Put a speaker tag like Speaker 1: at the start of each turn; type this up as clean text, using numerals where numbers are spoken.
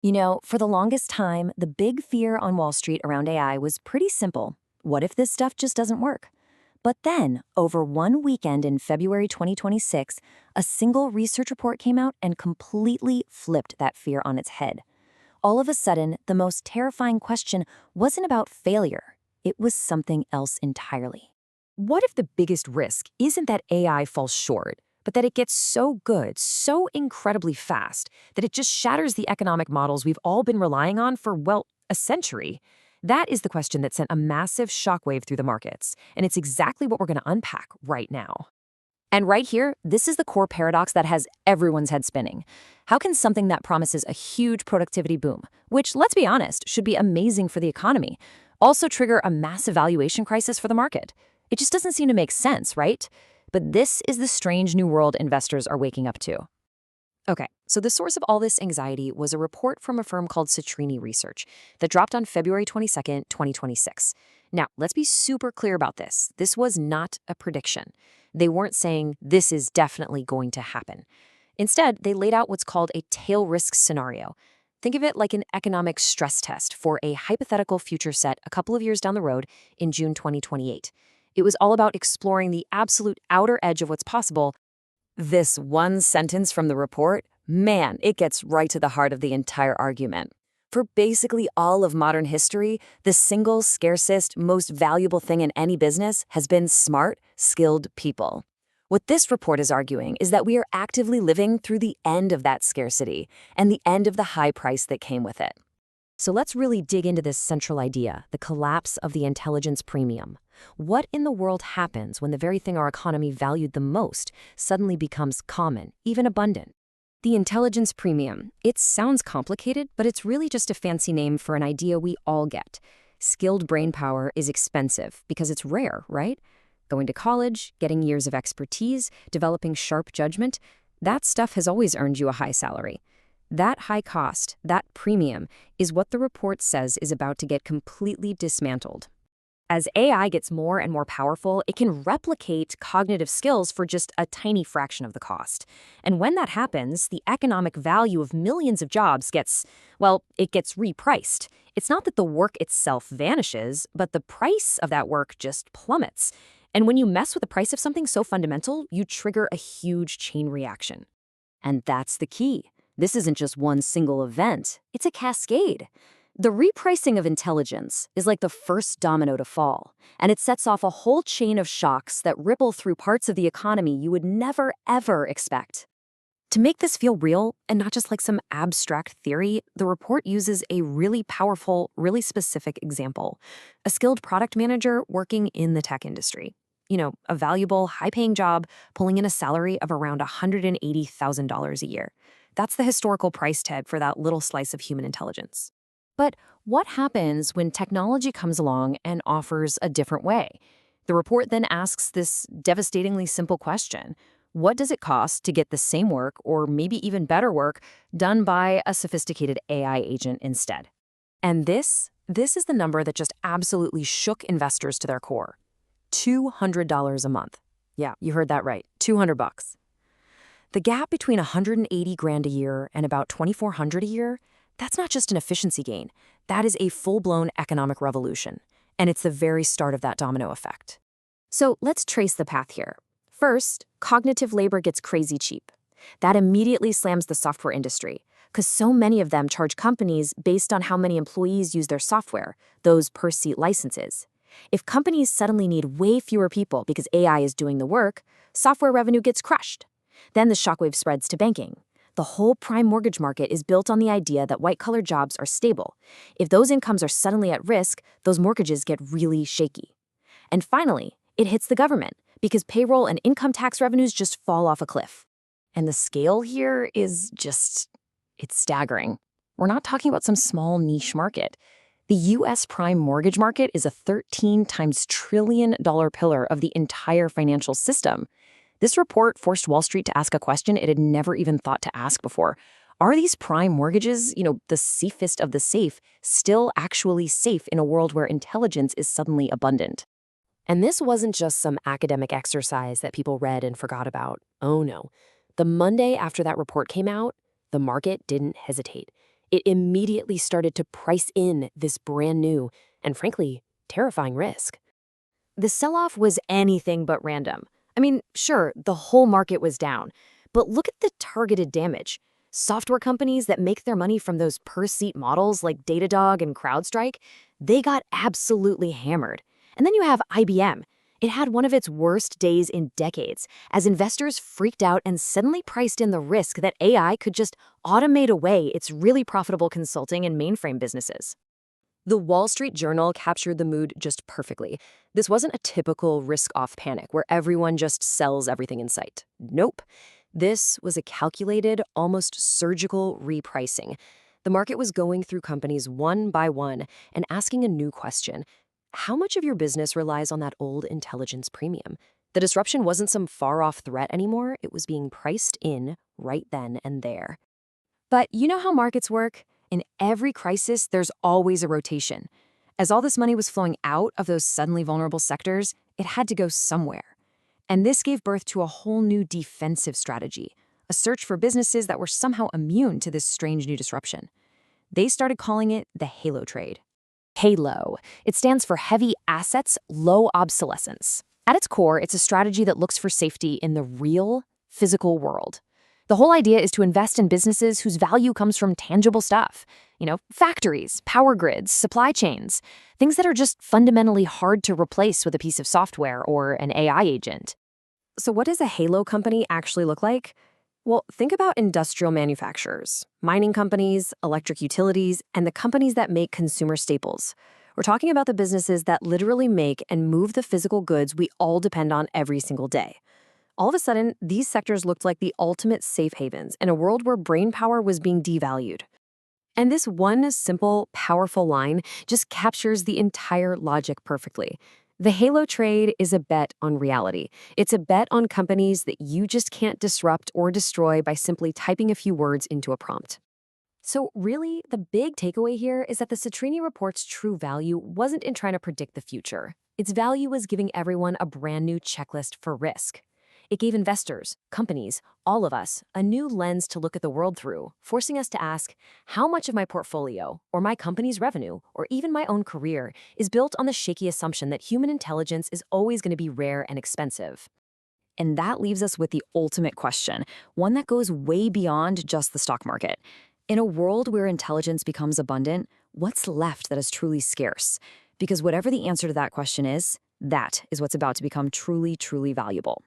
Speaker 1: For the longest time, the big fear on Wall Street around AI was pretty simple. What if this stuff just doesn't work? But then, over one weekend in February 2026, a single research report came out and completely flipped that fear on its head. All of a sudden, the most terrifying question wasn't about failure. It was something else entirely.
Speaker 2: What if the biggest risk isn't that AI falls short, but that it gets so good, so incredibly fast, that it just shatters the economic models we've all been relying on for, well, a century? That is the question that sent a massive shockwave through the markets, and it's exactly what we're going to unpack right now. And right here, this is the core paradox that has everyone's head spinning. How can something that promises a huge productivity boom, which, let's be honest, should be amazing for the economy, also trigger a massive valuation crisis for the market? It just doesn't seem to make sense, right? But this is the strange new world investors are waking up to. Okay, so the source of all this anxiety was a report from a firm called Citrini Research that dropped on February 22nd, 2026. Now, let's be super clear about this. This was not a prediction. They weren't saying this is definitely going to happen. Instead, they laid out what's called a tail risk scenario. Think of it like an economic stress test for a hypothetical future set a couple of years down the road in June 2028. It was all about exploring the absolute outer edge of what's possible. This one sentence from the report, man, it gets right to the heart of the entire argument. For basically all of modern history, the single scarcest, most valuable thing in any business has been smart, skilled people. What this report is arguing is that we are actively living through the end of that scarcity and the end of the high price that came with it. So let's really dig into this central idea, the collapse of the intelligence premium. What in the world happens when the very thing our economy valued the most suddenly becomes common, even abundant? The intelligence premium. It sounds complicated, but it's really just a fancy name for an idea we all get. Skilled brain power is expensive because it's rare, right? Going to college, getting years of expertise, developing sharp judgment, that stuff has always earned you a high salary. That high cost, that premium, is what the report says is about to get completely dismantled. As AI gets more and more powerful, it can replicate cognitive skills for just a tiny fraction of the cost. And when that happens, the economic value of millions of jobs gets repriced. It's not that the work itself vanishes, but the price of that work just plummets. And when you mess with the price of something so fundamental, you trigger a huge chain reaction. And that's the key. This isn't just one single event, it's a cascade. The repricing of intelligence is like the first domino to fall, and it sets off a whole chain of shocks that ripple through parts of the economy you would never, ever expect. To make this feel real, and not just like some abstract theory, the report uses a really powerful, really specific example. A skilled product manager working in the tech industry. A valuable, high-paying job pulling in a salary of around $180,000 a year. That's the historical price tag for that little slice of human intelligence. But what happens when technology comes along and offers a different way? The report then asks this devastatingly simple question. What does it cost to get the same work, or maybe even better work, done by a sophisticated AI agent instead? And this is the number that just absolutely shook investors to their core. $200 a month. Yeah, you heard that right. $200. The gap between 180 grand a year and about 2,400 a year, that's not just an efficiency gain. That is a full-blown economic revolution. And it's the very start of that domino effect. So let's trace the path here. First, cognitive labor gets crazy cheap. That immediately slams the software industry, because so many of them charge companies based on how many employees use their software, those per-seat licenses. If companies suddenly need way fewer people because AI is doing the work, software revenue gets crushed. Then the shockwave spreads to banking. The whole prime mortgage market is built on the idea that white-collar jobs are stable. If those incomes are suddenly at risk, those mortgages get really shaky. And finally, it hits the government, because payroll and income tax revenues just fall off a cliff. And the scale here is it's staggering. We're not talking about some small niche market. The U.S. prime mortgage market is a 13 times trillion-dollar pillar of the entire financial system. This report forced Wall Street to ask a question it had never even thought to ask before. Are these prime mortgages, the safest of the safe, still actually safe in a world where intelligence is suddenly abundant? And this wasn't just some academic exercise that people read and forgot about. Oh no. The Monday after that report came out, the market didn't hesitate. It immediately started to price in this brand new and, frankly, terrifying risk.
Speaker 3: The sell-off was anything but random. I mean, sure, the whole market was down, but look at the targeted damage. Software companies that make their money from those per-seat models like Datadog and CrowdStrike, they got absolutely hammered. And then you have IBM. It had one of its worst days in decades, as investors freaked out and suddenly priced in the risk that AI could just automate away its really profitable consulting and mainframe businesses.
Speaker 2: The Wall Street Journal captured the mood just perfectly. This wasn't a typical risk-off panic where everyone just sells everything in sight. Nope. This was a calculated, almost surgical repricing. The market was going through companies one by one and asking a new question. How much of your business relies on that old intelligence premium? The disruption wasn't some far-off threat anymore. It was being priced in right then and there.
Speaker 3: But you know how markets work? In every crisis, there's always a rotation. As all this money was flowing out of those suddenly vulnerable sectors, it had to go somewhere. And this gave birth to a whole new defensive strategy, a search for businesses that were somehow immune to this strange new disruption. They started calling it the halo trade. HALO. It stands for Heavy Assets, Low Obsolescence. At its core, it's a strategy that looks for safety in the real, physical world. The whole idea is to invest in businesses whose value comes from tangible stuff. Factories, power grids, supply chains, things that are just fundamentally hard to replace with a piece of software or an AI agent.
Speaker 2: So what does a halo company actually look like? Well, think about industrial manufacturers, mining companies, electric utilities, and the companies that make consumer staples. We're talking about the businesses that literally make and move the physical goods we all depend on every single day. All of a sudden, these sectors looked like the ultimate safe havens in a world where brainpower was being devalued. And this one simple, powerful line just captures the entire logic perfectly. The halo trade is a bet on reality. It's a bet on companies that you just can't disrupt or destroy by simply typing a few words into a prompt. So really, the big takeaway here is that the Citrini report's true value wasn't in trying to predict the future. Its value was giving everyone a brand new checklist for risk. It gave investors, companies, all of us, a new lens to look at the world through, forcing us to ask, how much of my portfolio, or my company's revenue, or even my own career, is built on the shaky assumption that human intelligence is always going to be rare and expensive?
Speaker 1: And that leaves us with the ultimate question, one that goes way beyond just the stock market. In a world where intelligence becomes abundant, what's left that is truly scarce? Because whatever the answer to that question is, that is what's about to become truly, truly valuable.